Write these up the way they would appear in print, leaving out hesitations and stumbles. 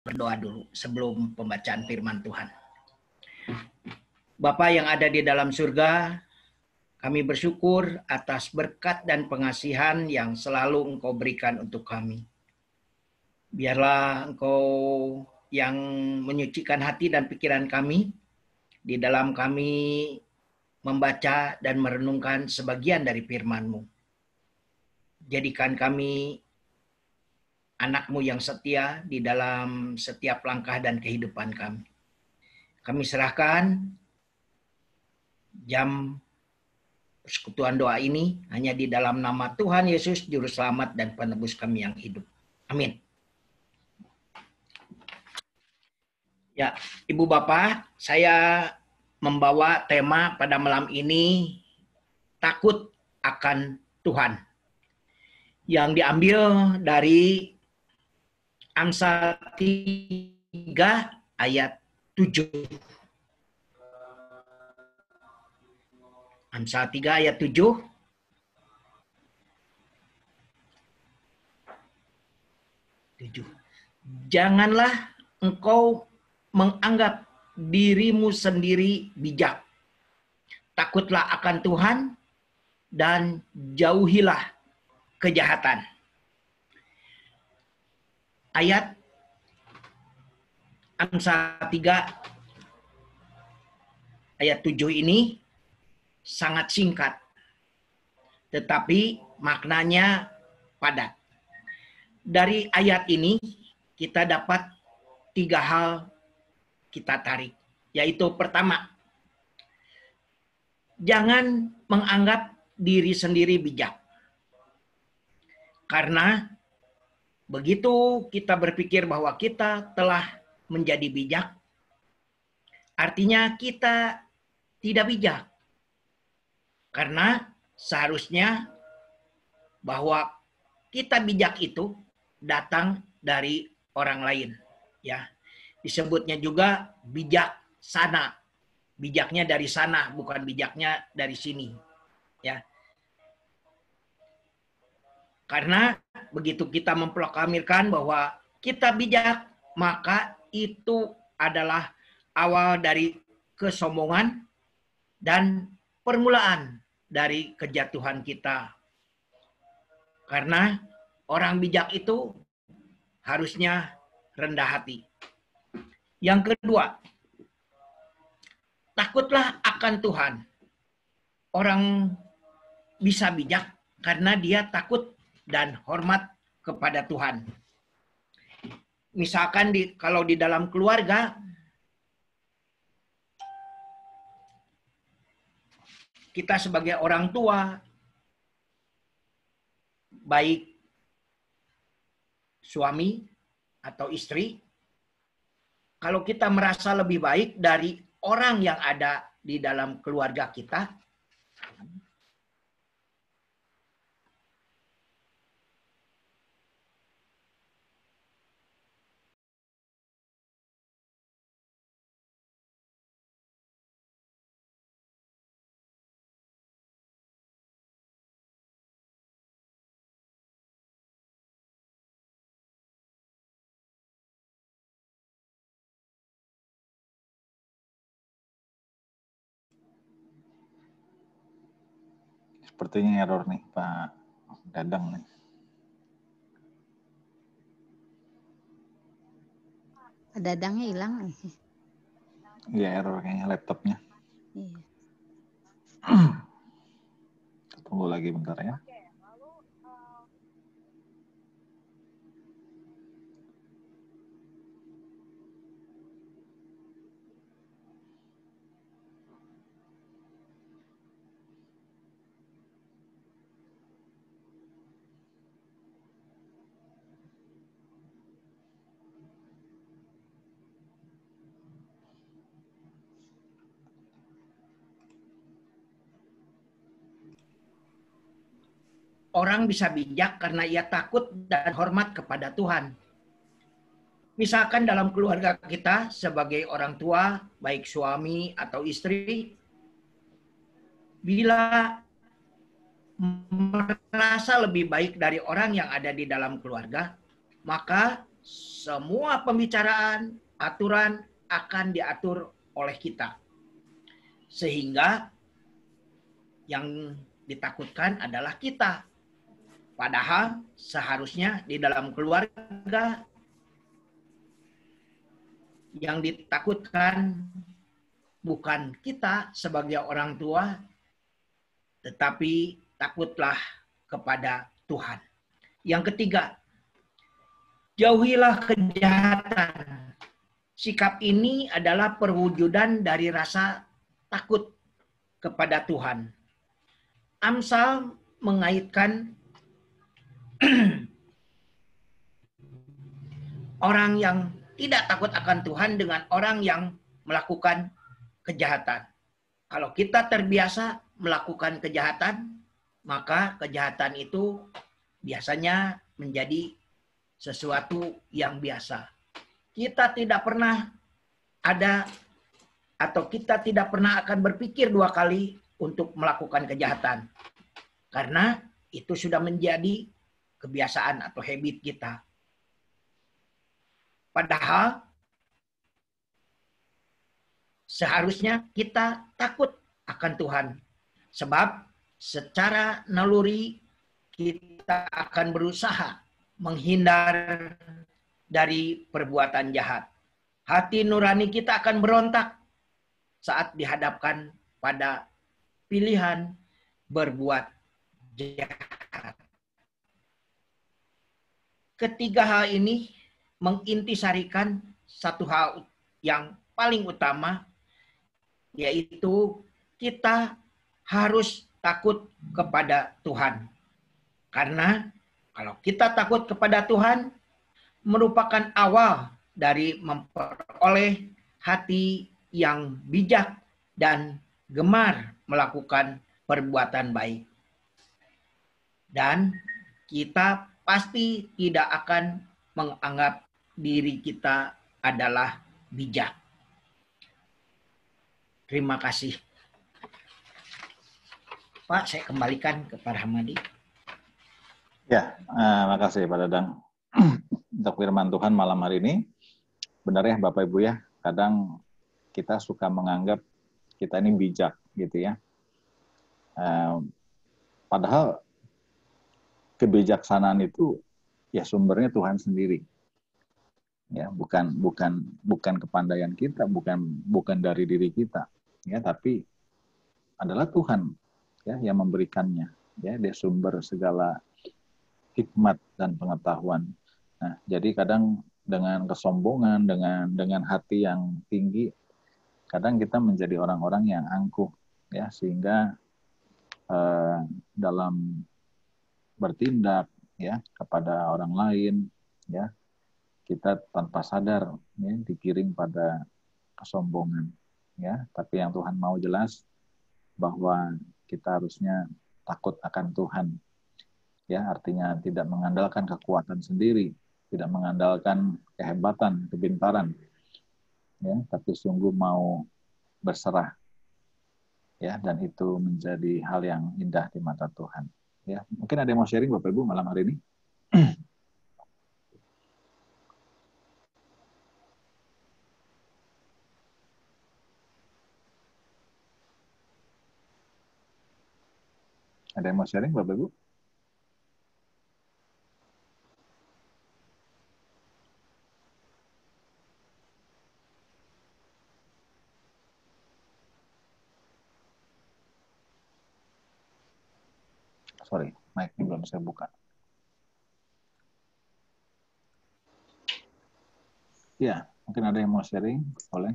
berdoa dulu sebelum pembacaan firman Tuhan. Bapa yang ada di dalam surga, kami bersyukur atas berkat dan pengasihan yang selalu Engkau berikan untuk kami. Biarlah Engkau yang menyucikan hati dan pikiran kami, di dalam kami membaca dan merenungkan sebagian dari firman-Mu. Jadikan kami anak-Mu yang setia di dalam setiap langkah dan kehidupan kami. Kami serahkan jam persekutuan doa ini hanya di dalam nama Tuhan Yesus, Juru Selamat dan Penebus kami yang hidup. Amin. Ya, Ibu Bapak, saya membawa tema pada malam ini, takut akan Tuhan. Yang diambil dari Amsal 3 ayat 7. Amsal 3 ayat 7. Janganlah engkau menganggap dirimu sendiri bijak. Takutlah akan Tuhan dan jauhilah kejahatan. Ayat Amsal 3 ayat 7 ini sangat singkat, tetapi maknanya padat. Dari ayat ini kita dapat 3 hal kita tarik, yaitu pertama, jangan menganggap diri sendiri bijak. Karena begitu kita berpikir bahwa kita telah menjadi bijak, artinya kita tidak bijak. Karena seharusnya bahwa kita bijak itu datang dari orang lain, ya. Disebutnya juga bijak sana. Bijaknya dari sana, bukan bijaknya dari sini, ya. Karena begitu kita memproklamirkan bahwa kita bijak, maka itu adalah awal dari kesombongan dan permulaan dari kejatuhan kita. Karena orang bijak itu harusnya rendah hati. Yang kedua, takutlah akan Tuhan. Orang bisa bijak karena dia takut dan hormat kepada Tuhan. Misalkan kalau di dalam keluarga, kita sebagai orang tua, baik suami atau istri, kalau kita merasa lebih baik dari orang yang ada di dalam keluarga kita, Sepertinya error nih Pak Dadang nih. Pak Dadangnya hilang nih. Iya, error kayaknya laptopnya. Iya. Tunggu lagi bentar ya. orang bisa bijak karena ia takut dan hormat kepada Tuhan. Misalkan dalam keluarga kita sebagai orang tua, baik suami atau istri, bila merasa lebih baik dari orang yang ada di dalam keluarga, maka semua pembicaraan, aturan akan diatur oleh kita. Sehingga yang ditakutkan adalah kita. Padahal seharusnya di dalam keluarga yang ditakutkan bukan kita sebagai orang tua, tetapi takutlah kepada Tuhan. Yang ketiga, jauhilah kejahatan. Sikap ini adalah perwujudan dari rasa takut kepada Tuhan. Amsal mengaitkan orang yang tidak takut akan Tuhan dengan orang yang melakukan kejahatan. Kalau kita terbiasa melakukan kejahatan, maka kejahatan itu biasanya menjadi sesuatu yang biasa. Kita tidak pernah ada atau kita tidak pernah akan berpikir dua kali untuk melakukan kejahatan. Karena itu sudah menjadi kebiasaan atau habit kita. Padahal seharusnya kita takut akan Tuhan. Sebab secara naluri kita akan berusaha menghindar dari perbuatan jahat. Hati nurani kita akan berontak saat dihadapkan pada pilihan berbuat jahat. Ketiga hal ini mengintisarikan satu hal yang paling utama, yaitu kita harus takut kepada Tuhan. Karena kalau kita takut kepada Tuhan, merupakan awal dari memperoleh hati yang bijak dan gemar melakukan perbuatan baik. Dan kita pasti tidak akan menganggap diri kita adalah bijak. Terima kasih. Pak, saya kembalikan ke Pak Rahmadi. Ya, makasih Pak Dadang. Untuk firman Tuhan malam hari ini, benar ya Bapak Ibu ya, kadang kita suka menganggap kita ini bijak gitu ya. Padahal kebijaksanaan itu ya sumbernya Tuhan sendiri. Ya, bukan kepandaian kita, bukan dari diri kita, ya, tapi adalah Tuhan ya yang memberikannya. Ya, dia sumber segala hikmat dan pengetahuan. Nah, jadi kadang dengan kesombongan, dengan hati yang tinggi, kadang kita menjadi orang-orang yang angkuh, ya, sehingga dalam bertindak, ya, kepada orang lain, ya, kita tanpa sadar, ya, digiring pada kesombongan, ya. Tapi yang Tuhan mau jelas bahwa kita harusnya takut akan Tuhan, ya, artinya tidak mengandalkan kekuatan sendiri, tidak mengandalkan kehebatan, kepintaran, ya, tapi sungguh mau berserah, ya, dan itu menjadi hal yang indah di mata Tuhan. Ya, mungkin ada yang mau sharing Bapak Ibu malam hari ini? Ada yang mau sharing Bapak Ibu? Sorry, mic-nya belum saya buka. Ya, mungkin ada yang mau sharing, boleh.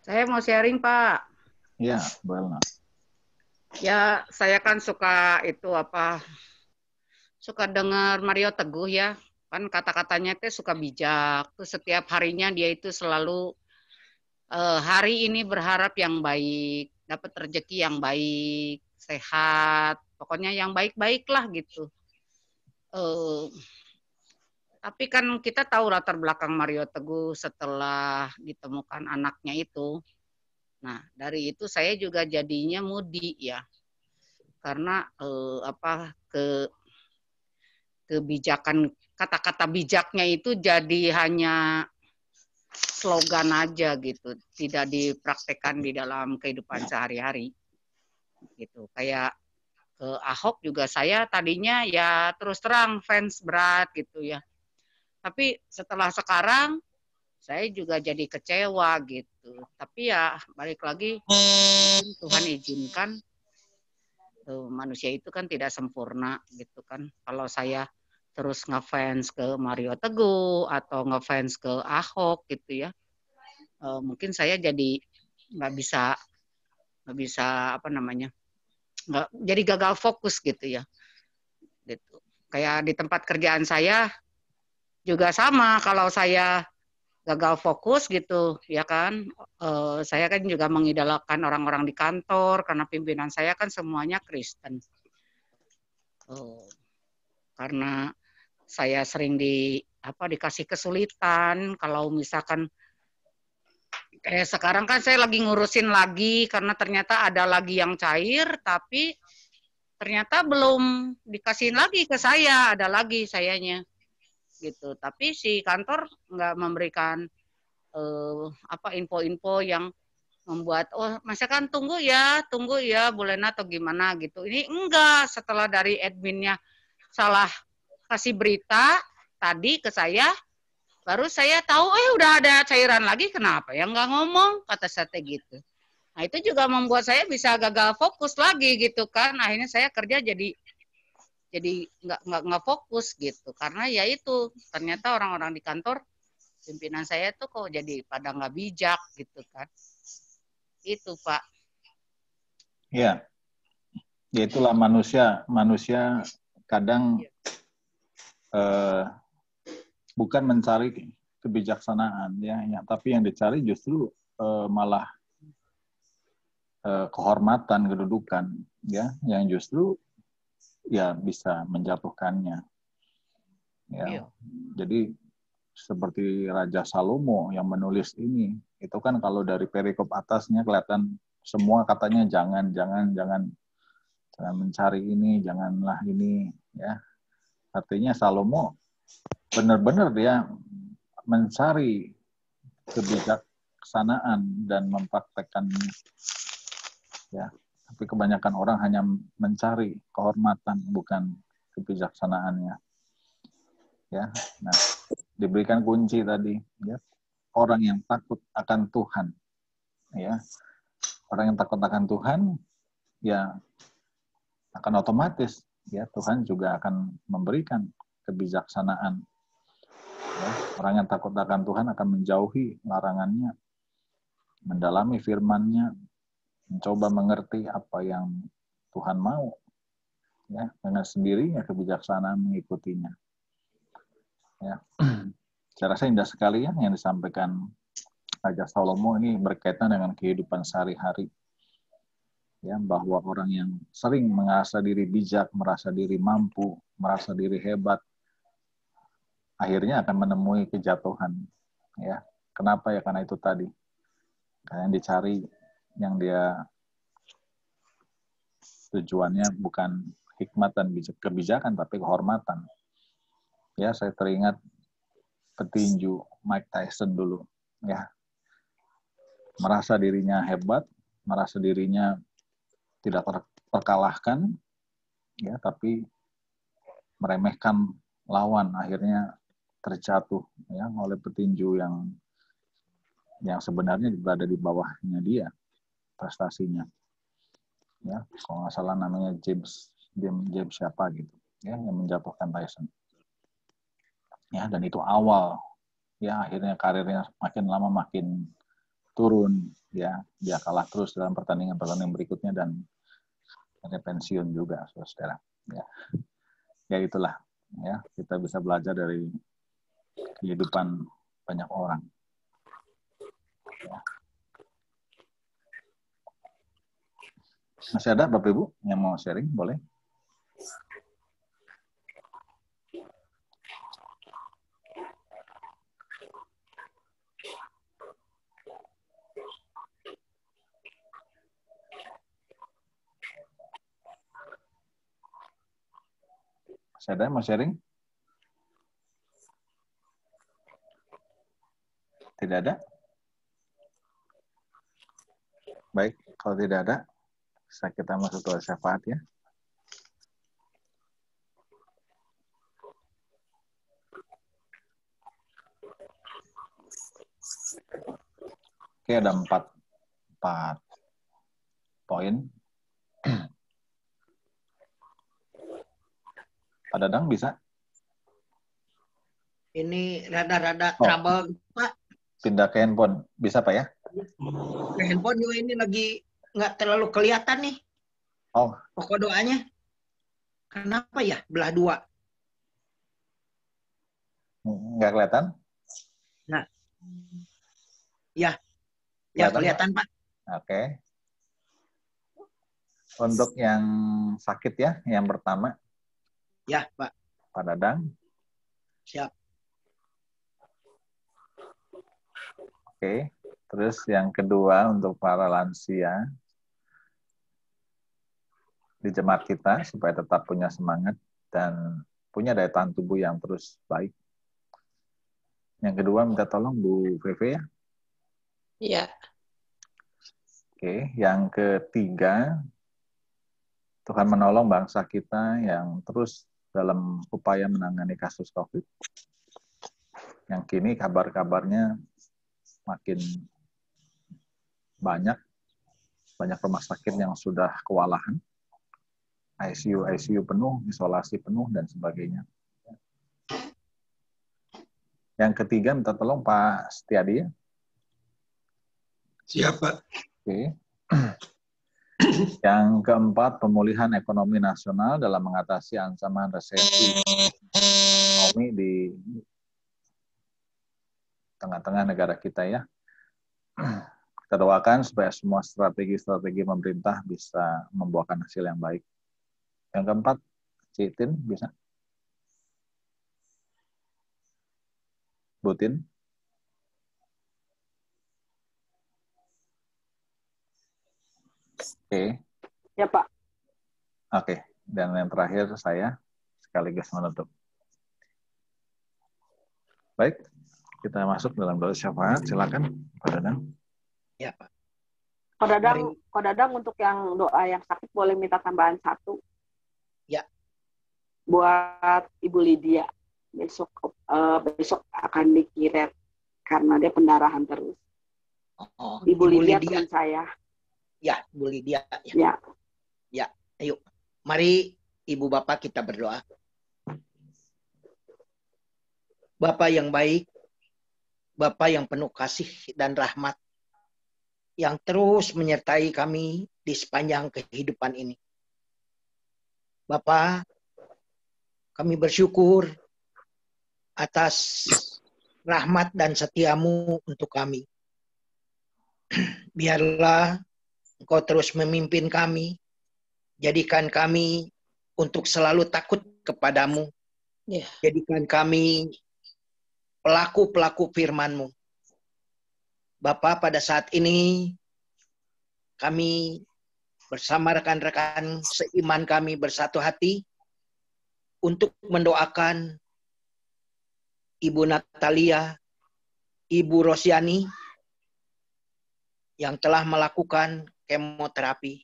Saya mau sharing, Pak. Ya, boleh. Ya, saya kan suka suka dengar Mario Teguh ya. Kan kata-katanya itu suka bijak. Tuh setiap harinya dia itu selalu hari ini berharap yang baik. dapat rezeki yang baik, sehat, pokoknya yang baik-baik lah gitu. Tapi kan kita tahu latar belakang Mario Teguh setelah ditemukan anaknya itu. Nah, dari itu saya juga jadinya mudi ya. Karena kebijakan kata-kata bijaknya itu jadi hanya slogan aja gitu, tidak dipraktekkan di dalam kehidupan sehari-hari. Gitu. Kayak Ahok juga saya tadinya ya terus terang fans berat gitu ya. Tapi setelah sekarang saya juga jadi kecewa gitu. Tapi ya balik lagi Tuhan izinkan manusia itu kan tidak sempurna gitu kan. Kalau saya terus ngefans ke Mario Teguh atau ngefans ke Ahok gitu ya, mungkin saya jadi nggak bisa apa namanya, nggak jadi gagal fokus gitu ya. Gitu. Kayak di tempat kerjaan saya juga sama, kalau saya gagal fokus gitu ya kan, saya kan juga mengidolakan orang-orang di kantor karena pimpinan saya kan semuanya Kristen. Karena saya sering dikasih kesulitan kalau misalkan kayak sekarang kan saya lagi ngurusin lagi karena ternyata ada lagi yang cair tapi ternyata belum dikasihin lagi ke saya, ada lagi sayanya gitu. Tapi si kantor nggak memberikan info-info yang membuat masa kan tunggu ya boleh atau gimana gitu. Ini enggak, setelah dari adminnya salah kasih berita tadi ke saya, baru saya tahu udah ada cairan lagi, kenapa ya nggak ngomong, kata saya gitu. Nah itu juga membuat saya bisa gagal fokus lagi gitu kan. Akhirnya saya kerja jadi nggak fokus gitu karena ya itu ternyata orang-orang di kantor pimpinan saya tuh kok jadi pada nggak bijak gitu kan. Itu Pak. Ya, ya itulah manusia kadang bukan mencari kebijaksanaan ya, tapi yang dicari justru malah kehormatan, kedudukan ya, yang justru ya bisa menjatuhkannya. Ya. Iya. Jadi seperti Raja Salomo yang menulis ini, itu kan kalau dari perikop atasnya kelihatan semua katanya jangan mencari ini, janganlah ini ya. Artinya Salomo benar-benar dia mencari kebijaksanaan dan mempraktekkannya. Ya, tapi kebanyakan orang hanya mencari kehormatan bukan kebijaksanaannya. Ya, nah diberikan kunci tadi, ya, orang yang takut akan Tuhan, ya, orang yang takut akan Tuhan, ya akan otomatis, ya Tuhan juga akan memberikan kebijaksanaan. Ya, orang yang takut akan Tuhan akan menjauhi larangannya, mendalami firman-Nya, mencoba mengerti apa yang Tuhan mau, ya dengan sendirinya kebijaksanaan mengikutinya. Ya, saya rasa indah sekali ya yang disampaikan Raja Salomo ini berkaitan dengan kehidupan sehari-hari. Ya, bahwa orang yang sering merasa diri bijak, merasa diri mampu, merasa diri hebat, akhirnya akan menemui kejatuhan. Ya, kenapa ya? Karena itu tadi. Karena yang dicari, yang dia tujuannya bukan hikmat dan kebijakan, tapi kehormatan. Ya, saya teringat petinju Mike Tyson dulu, ya, merasa dirinya hebat, merasa dirinya tidak terkalahkan, ya, tapi meremehkan lawan, akhirnya terjatuh ya oleh petinju yang sebenarnya berada di bawahnya dia prestasinya. Ya, kalau nggak salah namanya James siapa gitu, ya, yang menjatuhkan Tyson. Ya, dan itu awal, ya, akhirnya karirnya makin lama makin turun, ya, dia kalah terus dalam pertandingan berikutnya dan akhirnya pensiun juga, saudara. Ya itulah, ya, kita bisa belajar dari kehidupan banyak orang. Ya. Masih ada Bapak Ibu yang mau sharing? Boleh? Masih ada yang mau sharing? Tidak ada? Baik, kalau tidak ada, kita masuk ke syafaat ya. Oke, ada empat poin. Pak Dadang bisa? Ini rada-rada trouble, Pak. Pindah ke handphone. Bisa, Pak ya? Ke handphone juga ini lagi nggak terlalu kelihatan nih. Oh. Pokok doanya. Kenapa ya belah dua? Nggak kelihatan? Nah. Ya. Ya kelihatan, Pak. Oke. Untuk yang sakit ya, yang pertama. Ya, Pak. Pak Dadang. Siap. Oke. Terus yang kedua untuk para lansia di jemaat kita supaya tetap punya semangat dan punya daya tahan tubuh yang terus baik. Yang kedua minta tolong Bu VV ya. Iya. Oke. Yang ketiga, Tuhan menolong bangsa kita yang terus dalam upaya menangani kasus COVID. Yang kini kabar-kabarnya makin banyak rumah sakit yang sudah kewalahan, ICU penuh, isolasi penuh, dan sebagainya. Yang ketiga, minta tolong Pak Setiadi. Siap, Pak. Oke. Yang keempat, pemulihan ekonomi nasional dalam mengatasi ancaman resesi ekonomi di tengah-tengah negara kita ya. Kita doakan supaya semua strategi-strategi pemerintah bisa membuahkan hasil yang baik. Yang keempat, Citin bisa? Butin? Oke. Ya, Pak. Oke. Dan yang terakhir saya sekaligus menutup. Baik, kita masuk dalam doa syafaat. Silakan, Pak Dadang. Ya, Pak. Pak Dadang untuk yang doa yang sakit boleh minta tambahan 1. Ya. Buat Ibu Lydia. Besok akan dikirim karena dia pendarahan terus. Oh, Ibu Lydia teman saya. Ya, Bu Lydia. Ya. Ya, ayo. Mari Ibu Bapak kita berdoa. Bapak yang baik, Bapak yang penuh kasih dan rahmat, yang terus menyertai kami di sepanjang kehidupan ini. Bapak, kami bersyukur atas rahmat dan setiamu untuk kami. Biarlah Engkau terus memimpin kami, jadikan kami untuk selalu takut kepadamu. Yeah. Jadikan kami pelaku-pelaku firman-Mu. Bapak, pada saat ini kami bersama rekan-rekan seiman kami bersatu hati untuk mendoakan Ibu Natalia, Ibu Rosiani yang telah melakukan kemoterapi.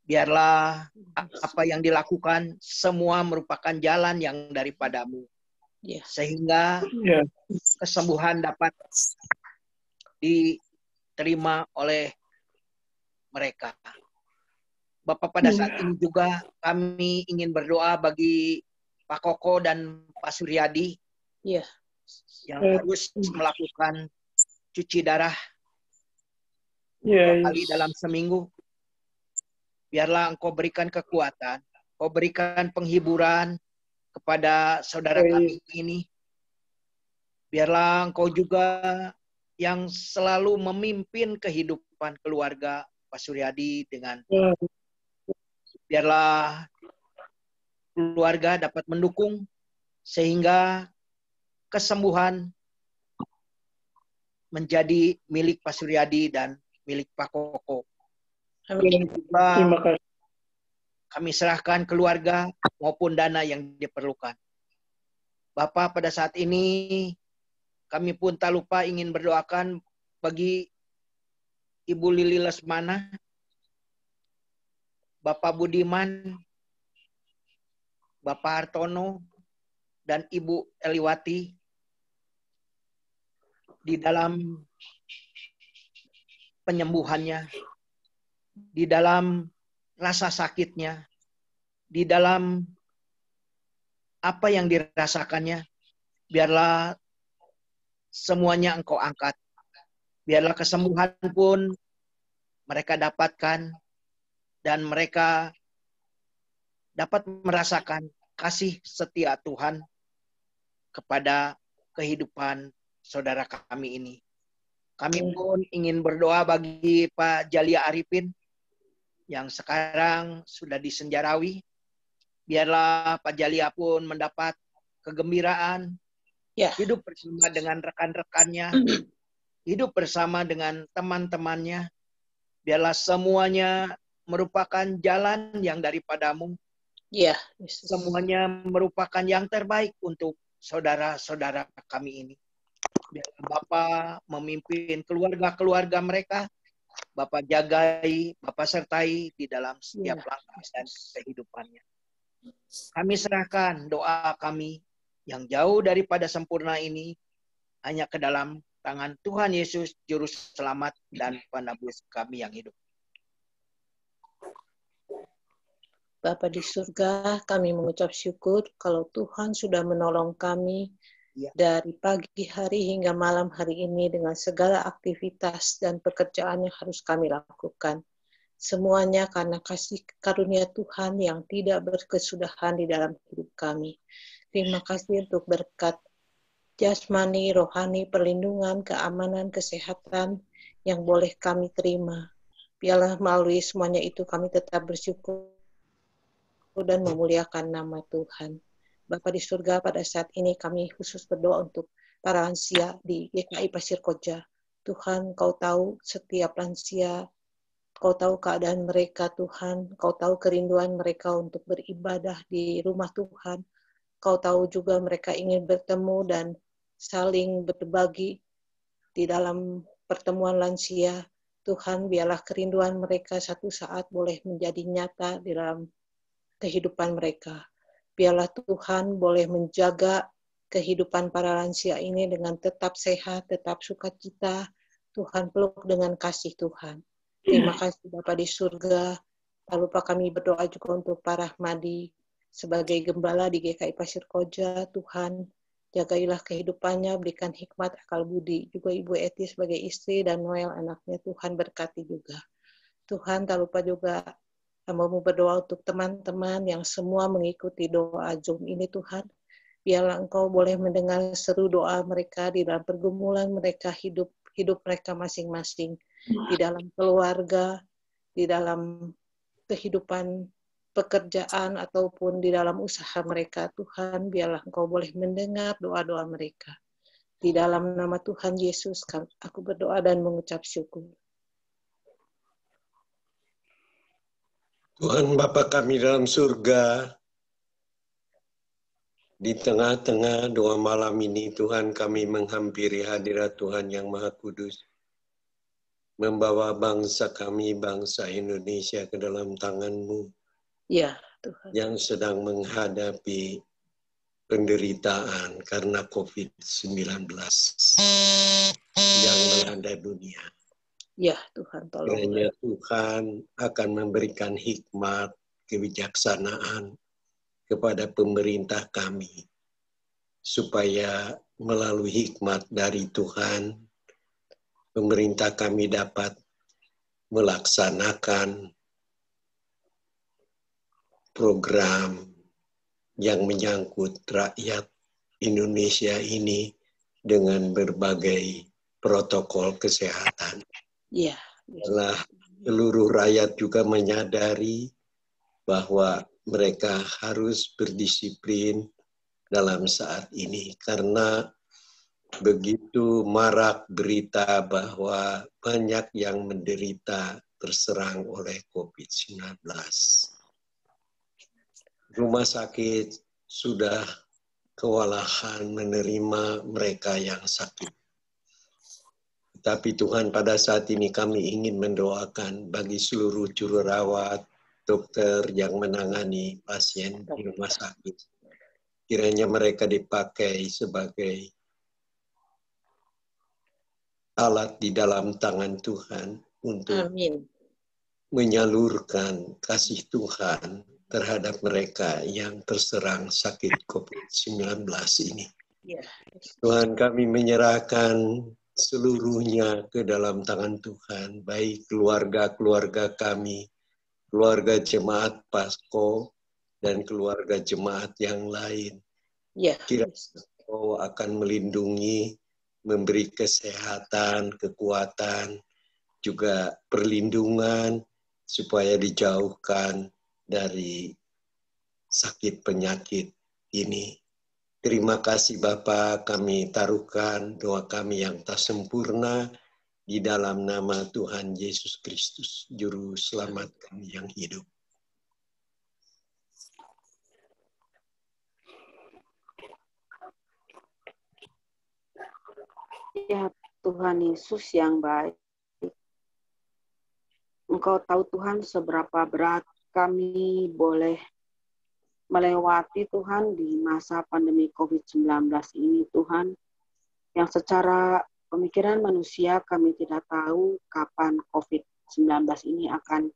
Biarlah apa yang dilakukan semua merupakan jalan yang daripadamu. Sehingga kesembuhan dapat diterima oleh mereka. Bapak, pada saat ini juga kami ingin berdoa bagi Pak Koko dan Pak Suryadi yang harus melakukan cuci darah 2 kali dalam seminggu. Biarlah Engkau berikan kekuatan, Engkau berikan penghiburan kepada saudara kami ini. Biarlah Engkau juga yang selalu memimpin kehidupan keluarga Pak Suryadi dengan biarlah keluarga dapat mendukung sehingga kesembuhan menjadi milik Pak Suryadi dan milik Pak Koko. Terima kasih. Kami serahkan keluarga maupun dana yang diperlukan. Bapak, pada saat ini kami pun tak lupa ingin berdoakan bagi Ibu Lili Lesmana, Bapak Budiman, Bapak Hartono, dan Ibu Eliwati di dalam penyembuhannya, di dalam rasa sakitnya, di dalam apa yang dirasakannya. Biarlah semuanya Engkau angkat. Biarlah kesembuhan pun mereka dapatkan dan mereka dapat merasakan kasih setia Tuhan kepada kehidupan saudara kami ini. Kami pun ingin berdoa bagi Pak Jalia Arifin yang sekarang sudah disenjarawi. Biarlah Pak Jalia pun mendapat kegembiraan, hidup bersama dengan rekan-rekannya, hidup bersama dengan teman-temannya. Biarlah semuanya merupakan jalan yang daripadamu. Semuanya merupakan yang terbaik untuk saudara-saudara kami ini. Biarlah Bapak memimpin keluarga-keluarga mereka. Bapak jagai, Bapak sertai di dalam setiap langkah dan kehidupannya. Kami serahkan doa kami yang jauh daripada sempurna ini hanya ke dalam tangan Tuhan Yesus, Juru Selamat dan Penebus kami yang hidup. Bapa di surga, kami mengucap syukur kalau Tuhan sudah menolong kami dari pagi hari hingga malam hari ini dengan segala aktivitas dan pekerjaan yang harus kami lakukan. Semuanya karena kasih karunia Tuhan yang tidak berkesudahan di dalam hidup kami. Terima kasih untuk berkat jasmani, rohani, perlindungan, keamanan, kesehatan yang boleh kami terima. Biarlah melalui semuanya itu kami tetap bersyukur dan memuliakan nama Tuhan. Bapa di surga, pada saat ini kami khusus berdoa untuk para lansia di GKI Pasir Koja. Tuhan, Kau tahu setiap lansia, Kau tahu keadaan mereka Tuhan, Kau tahu kerinduan mereka untuk beribadah di rumah Tuhan. Kau tahu juga mereka ingin bertemu dan saling berbagi di dalam pertemuan lansia. Tuhan, biarlah kerinduan mereka satu saat boleh menjadi nyata di dalam kehidupan mereka. Biarlah Tuhan boleh menjaga kehidupan para lansia ini dengan tetap sehat, tetap sukacita. Tuhan peluk dengan kasih Tuhan. Terima kasih Bapa di surga. Tak lupa kami berdoa juga untuk para Rahmadi sebagai gembala di GKI Pasir Koja. Tuhan, jagailah kehidupannya, berikan hikmat, akal budi. Juga Ibu Eti sebagai istri dan Noel anaknya, Tuhan berkati juga. Tuhan, tak lupa juga Hamba-Mu berdoa untuk teman-teman yang semua mengikuti doa Zoom ini Tuhan. Biarlah Engkau boleh mendengar seru doa mereka di dalam pergumulan mereka, hidup mereka masing-masing. Di dalam keluarga, di dalam kehidupan pekerjaan, ataupun di dalam usaha mereka. Tuhan, biarlah Engkau boleh mendengar doa-doa mereka. Di dalam nama Tuhan Yesus, aku berdoa dan mengucap syukur. Tuhan Bapa kami dalam surga, di tengah-tengah doa malam ini Tuhan kami menghampiri hadirat Tuhan yang Maha Kudus, membawa bangsa kami, bangsa Indonesia ke dalam tangan-Mu Ya, Tuhan. yang sedang menghadapi penderitaan karena COVID-19 yang melanda dunia. Ya, Tuhan, tolong. Kiranya Tuhan akan memberikan hikmat, kebijaksanaan kepada pemerintah kami, supaya melalui hikmat dari Tuhan, pemerintah kami dapat melaksanakan program yang menyangkut rakyat Indonesia ini dengan berbagai protokol kesehatan. Ya. Adalah seluruh rakyat juga menyadari bahwa mereka harus berdisiplin dalam saat ini karena begitu marak berita bahwa banyak yang menderita terserang oleh COVID-19. Rumah sakit sudah kewalahan menerima mereka yang sakit. Tapi Tuhan, pada saat ini kami ingin mendoakan bagi seluruh juru rawat, dokter yang menangani pasien di rumah sakit. Kiranya mereka dipakai sebagai alat di dalam tangan Tuhan untuk menyalurkan kasih Tuhan terhadap mereka yang terserang sakit COVID-19 ini. Tuhan, kami menyerahkan seluruhnya ke dalam tangan Tuhan, baik keluarga-keluarga kami, keluarga jemaat Pasko, dan keluarga jemaat yang lain. Kiranya Engkau akan melindungi, memberi kesehatan, kekuatan, juga perlindungan supaya dijauhkan dari sakit penyakit ini. Terima kasih Bapa, kami taruhkan doa kami yang tak sempurna di dalam nama Tuhan Yesus Kristus, Juru Selamat kami yang hidup. Ya Tuhan Yesus yang baik, Engkau tahu Tuhan seberapa berat kami boleh melewati Tuhan di masa pandemi COVID-19 ini Tuhan, yang secara pemikiran manusia kami tidak tahu kapan COVID-19 ini akan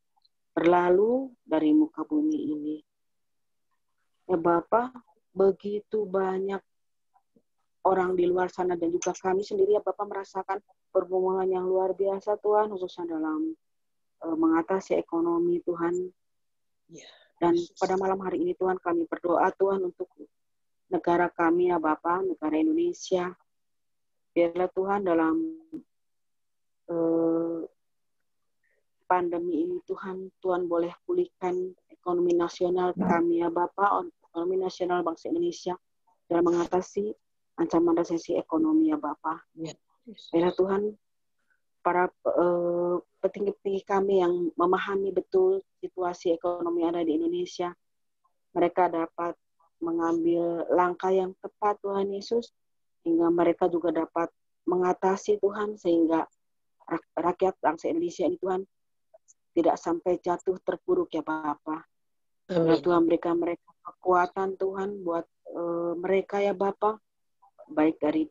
berlalu dari muka bumi ini. Ya Bapa, begitu banyak orang di luar sana dan juga kami sendiri ya Bapak merasakan pergumulan yang luar biasa Tuhan, khususnya dalam mengatasi ekonomi Tuhan. Dan pada malam hari ini Tuhan kami berdoa Tuhan untuk negara kami ya Bapak, negara Indonesia. Biarlah Tuhan dalam pandemi ini Tuhan boleh pulihkan ekonomi nasional kami ya Bapak, ekonomi nasional bangsa Indonesia dalam mengatasi ancaman resesi ekonomi ya Bapak. Biarlah Tuhan para petinggi-petinggi kami yang memahami betul situasi ekonomi yang ada di Indonesia, mereka dapat mengambil langkah yang tepat Tuhan Yesus, hingga mereka juga dapat mengatasi Tuhan, sehingga rakyat bangsa Indonesia ini Tuhan tidak sampai jatuh terpuruk ya Bapa. Tuhan berikan mereka kekuatan Tuhan buat mereka ya Bapa, baik dari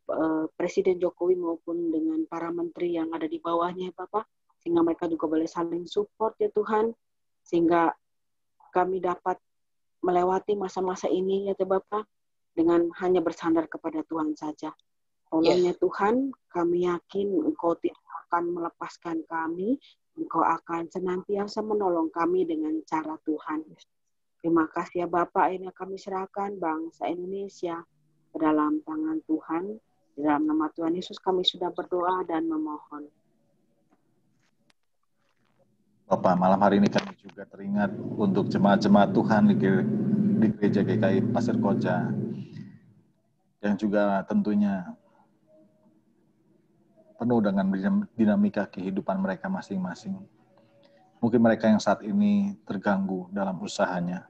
Presiden Jokowi maupun dengan para menteri yang ada di bawahnya ya Bapak, sehingga mereka juga boleh saling support ya Tuhan, sehingga kami dapat melewati masa-masa ini ya Bapak dengan hanya bersandar kepada Tuhan saja. Tolongnya Tuhan, kami yakin Engkau tidak akan melepaskan kami, Engkau akan senantiasa menolong kami dengan cara Tuhan. Terima kasih ya Bapak, ini kami serahkan bangsa Indonesia ke dalam tangan Tuhan. Di dalam nama Tuhan Yesus kami sudah berdoa dan memohon. Bapak, malam hari ini kami juga teringat untuk jemaat-jemaat Tuhan di Gereja GKI Pasir Koja, yang juga tentunya penuh dengan dinamika kehidupan mereka masing-masing. Mungkin mereka yang saat ini terganggu dalam usahanya.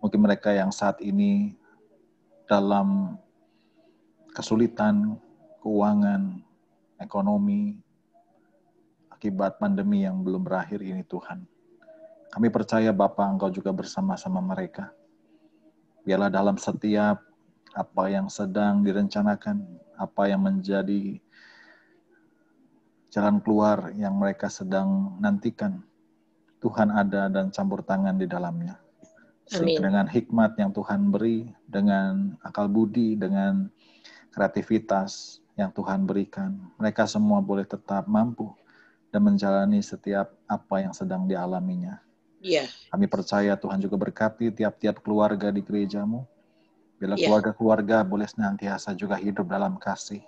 Mungkin mereka yang saat ini dalam kesulitan, keuangan, ekonomi, akibat pandemi yang belum berakhir ini Tuhan. Kami percaya Bapa Engkau juga bersama-sama mereka. Biarlah dalam setiap apa yang sedang direncanakan, apa yang menjadi jalan keluar yang mereka sedang nantikan, Tuhan ada dan campur tangan di dalamnya. Sehingga dengan hikmat yang Tuhan beri, dengan akal budi, dengan kreativitas yang Tuhan berikan, mereka semua boleh tetap mampu dan menjalani setiap apa yang sedang dialaminya. Kami percaya Tuhan juga berkati tiap-tiap keluarga di gerejamu. Bila keluarga-keluarga boleh senantiasa juga hidup dalam kasih.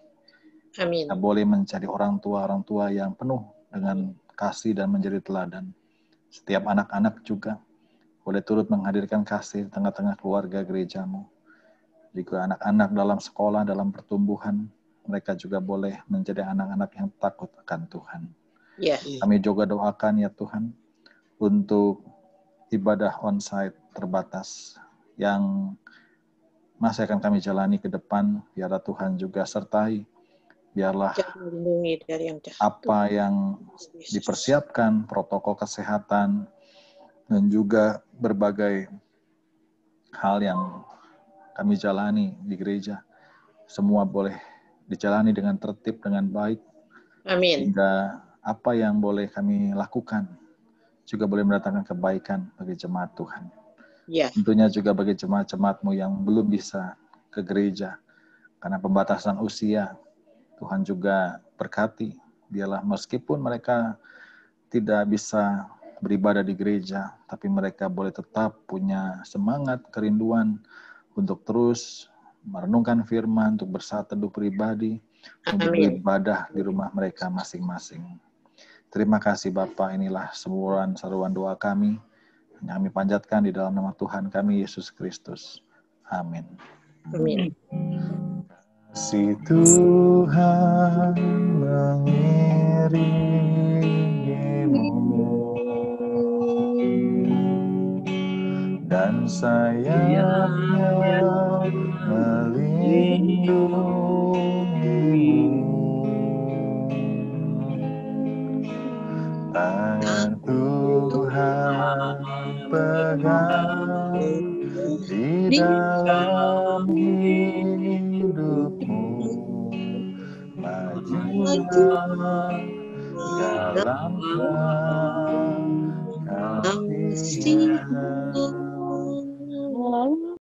Kita boleh menjadi orang tua yang penuh dengan kasih dan menjadi teladan. Setiap anak-anak juga boleh turut menghadirkan kasih di tengah-tengah keluarga gerejamu. Juga anak-anak dalam sekolah, dalam pertumbuhan, mereka juga boleh menjadi anak-anak yang takut akan Tuhan. Kami juga doakan ya Tuhan, untuk ibadah onsite terbatas yang masih akan kami jalani ke depan, biarlah Tuhan juga sertai, biarlah apa yang dipersiapkan, protokol kesehatan, dan juga berbagai hal yang kami jalani di gereja, semua boleh dijalani dengan tertib, dengan baik. Amin. Sehingga apa yang boleh kami lakukan juga boleh mendatangkan kebaikan bagi jemaat Tuhan. Tentunya juga bagi jemaat-jemaatmu yang belum bisa ke gereja karena pembatasan usia, Tuhan juga berkati. Biarlah meskipun mereka tidak bisa beribadah di gereja, tapi mereka boleh tetap punya semangat, kerinduan untuk terus merenungkan firman, untuk bersaat teduh pribadi, untuk beribadah di rumah mereka masing-masing. Terima kasih Bapa, inilah seruan doa kami yang kami panjatkan di dalam nama Tuhan kami Yesus Kristus. Amin. Amin. Kasih Tuhan mengiringimu dan sayangnya melindungimu. Tangan Tuhan pegang di dalam hidupmu, majulah dalam kasih-Nya.